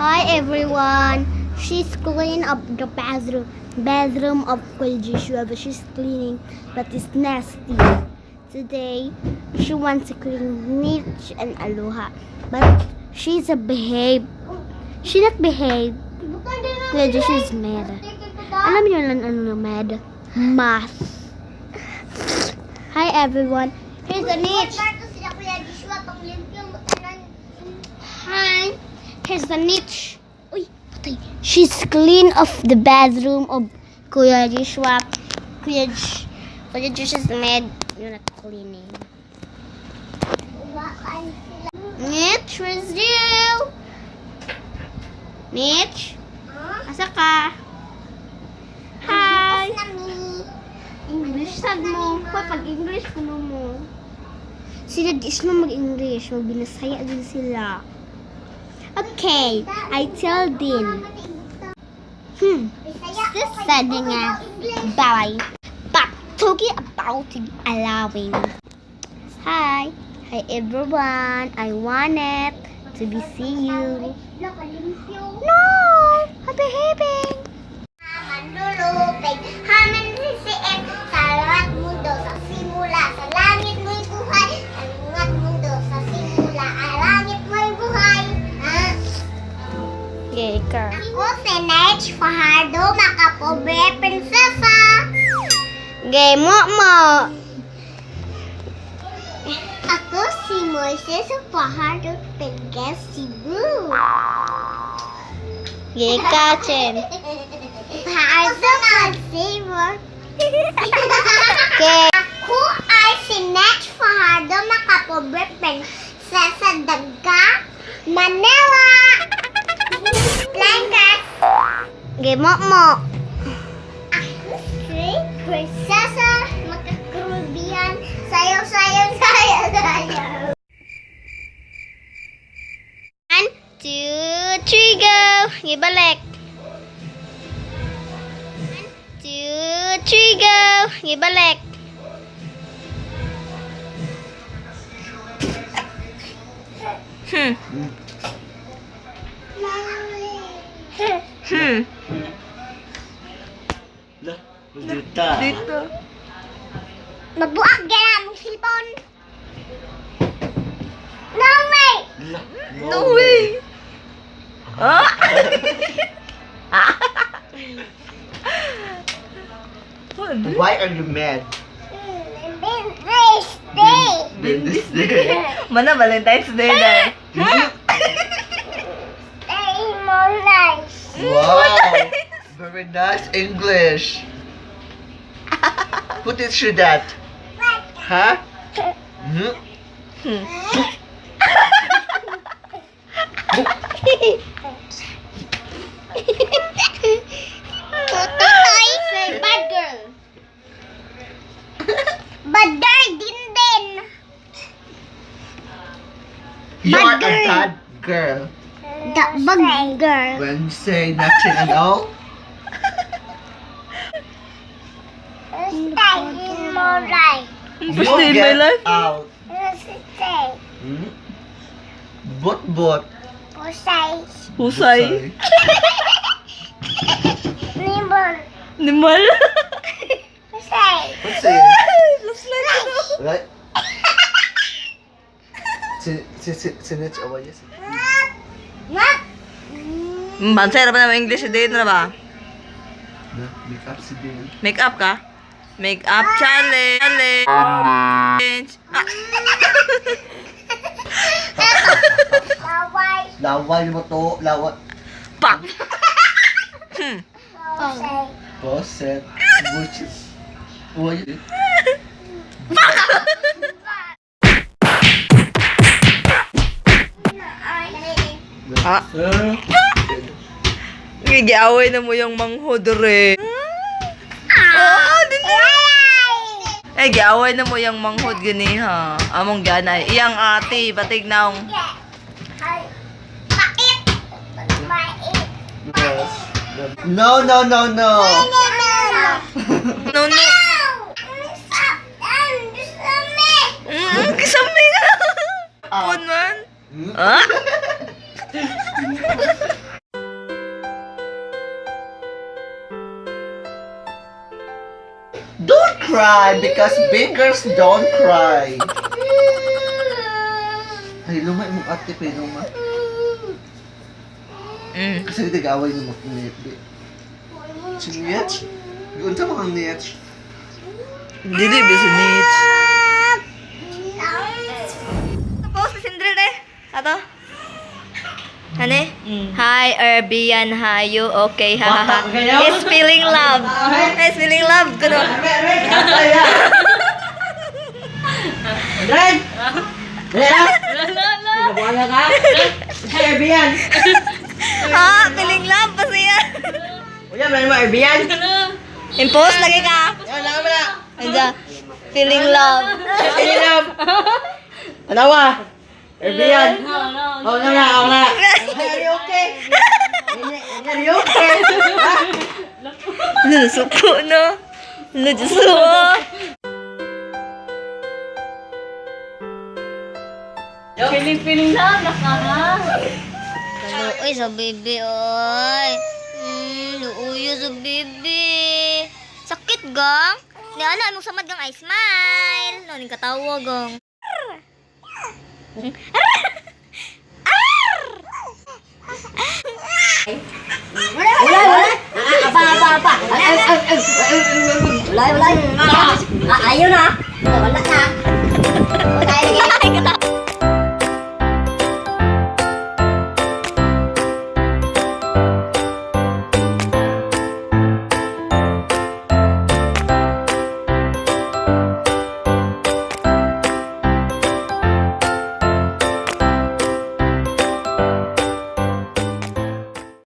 Hi everyone. She's cleaning up the bedroom of Kuya Joshua, but she's cleaning, but it's nasty. Today, she wants to clean Nietzsche and Aloha, but she's a behave. She not behave. Kuya Joshua's mad. Alam niyo lang ano na mad? Math. Hi everyone. Here's a Nietzsche. Hi. Here's the niche. Uy, patay. She's clean of the bathroom of Kuya Joshua. Kuya Joshua's mad. You're not cleaning. Niche, where's you? Niche? Asa ka? Hi. English sad mo. Pag English kuno mo. Sila di sila mag-English. Mag-Binasaya din sila. Okay, I tell Din. This setting ballet. But talking about allowing. Hi everyone. I wanted to be see you. No, I'm behaving. Haman sisiin sa lahat mundo sa simula sa langit mo'y buhay sa lungat mundo sa simula ang langit mo'y buhay. Ako si Nech Fajardo, makapobre prinsesa. Gay mo. Ako si Moises Fajardo, taga Cebu. Gay ka, Chen. Fajardo mag-saver. Ako ay si Nech Fajardo, makapobre prinsesa, daga Manila. Gay mo. Ako si prinsesa, makakarubihan, sayaw. 1, 2, 3, go! Gibalik. 1, 2, 3, go! Gibalik. Dito. Magbuak gala mong silpon. No way! No way. Ah? Why are you mad? This day. Mana Valentine's Day na. Stay more nice. Wow! Very nice English. Who teach you that? Huh? Tutoy, say bad girl. Bad girl din. You Bad are a girl. bad girl. The bad girl. When you say nothing at all, Stay in more life. you Stay in my get life? out. Stay. Bot. Pusay. Husay. Nimble. Nimal. Pusay. What's it? Looks like ano. Right? Sinich away yes. What? Bansay ra ba na English din ra ba? Make up si Din. Make up ka? Make up challenge. Ah. Laway. Laway mo to. Laway. Pak. Pusay. Boset. Butches. Uy. Ah. Gigiaway na mo yung manghodre. Oh, din. Eh, giaway na mo yung manghod gani ha. Among ganay. Iyang ate, batig naong. Mait. Mait. Yes. No. No, no. No. Kisame nga. Kun man. Ah? cry because big girls don't cry. Ay, lumay mong ate pa luma. Kasi nag-away ng mga net. Si Nietz? Doon sa mga Nietz. Dili, bisinit. Tapos, pasindrin eh. Ato? Ano eh? Hi, Erbian, hi, you okay, ha ha ha. He's feeling love. He's feeling love. Kuno. Ren! Nagabala ka? Erbian! Ha, feeling love pa siya. Uya, meron mo Erbian? Impose lagi ka. Wala ka pala! Anja, feeling love. Ilap! Ano ba? Erbian! Oh, na. Are you okay? Are you okay? Suko, no? Suko. Feeling na, nakaka. Luoy sa bebe, oy. Luoy sa bebe. Sakit, gang. Ni ana, anong samad gang ay smile. No, ning katawa, gang. Wala! Apa! Wala! Ayaw na! Wala na! Tayo lagi.